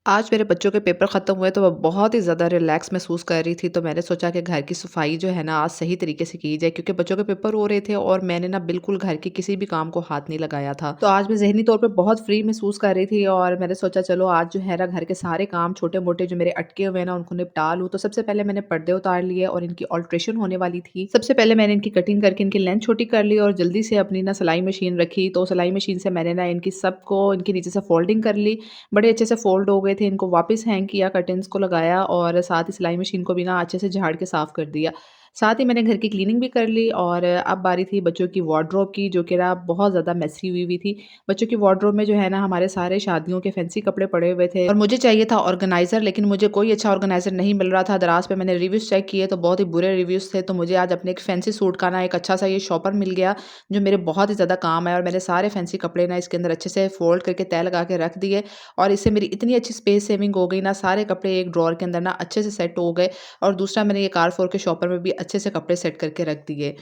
आज मेरे बच्चों के पेपर ख़त्म हुए तो मैं बहुत ही ज़्यादा रिलैक्स महसूस कर रही थी, तो मैंने सोचा कि घर की सफाई जो है ना आज सही तरीके से की जाए क्योंकि बच्चों के पेपर हो रहे थे और मैंने ना बिल्कुल घर के किसी भी काम को हाथ नहीं लगाया था। तो आज मैं ज़हनी तौर पे बहुत फ्री महसूस कर रही थी और मैंने सोचा चलो आज जो है ना घर के सारे काम छोटे-मोटे जो मेरे अटके हुए हैं ना उनको निपटा लूँ। तो सबसे पहले मैंने पर्दे उतार लिए और इनकी अल्ट्रेशन होने वाली थी। सबसे पहले मैंने इनकी कटिंग करके इनकी लेंथ छोटी कर ली और जल्दी से अपनी ना सिलाई मशीन रखी, तो सिलाई मशीन से मैंने ना इनकी सबको इनके नीचे से फोल्डिंग कर ली। बड़े अच्छे से फ़ोल्ड हो गए थे, इनको वापस हैंग किया, कर्टेन्स को लगाया और साथ ही सिलाई मशीन को भी ना अच्छे से झाड़ के साफ़ कर दिया। साथ ही मैंने घर की क्लीनिंग भी कर ली और अब बारी थी बच्चों की वार्डरोब की, जो कि ना बहुत ज़्यादा मेसी हुई हुई थी। बच्चों की वार्डरोब में जो है ना हमारे सारे शादियों के फैंसी कपड़े पड़े हुए थे और मुझे चाहिए था ऑर्गेनाइज़र, लेकिन मुझे कोई अच्छा ऑर्गेनाइज़र नहीं मिल रहा था। दराज़ पे मैंने रिव्यूज़ चेक किए तो बहुत ही बुरे रिव्यूज़ थे, तो मुझे आज अपने एक फैंसी सूट का ना एक अच्छा-सा ये शॉपर मिल गया, जो मेरे बहुत ही ज़्यादा काम आया और मैंने सारे फैंसी कपड़े ना इसके अंदर अच्छे से फ़ोल्ड करके तह लगा के रख दिए और इससे मेरी इतनी अच्छी स्पेस सेविंग हो गई ना, सारे कपड़े एक ड्रॉअर के अंदर ना अच्छे से सेट हो गए और दूसरा मैंने ये कार फोर के शॉपर में भी अच्छे से कपड़े सेट करके रख दिए।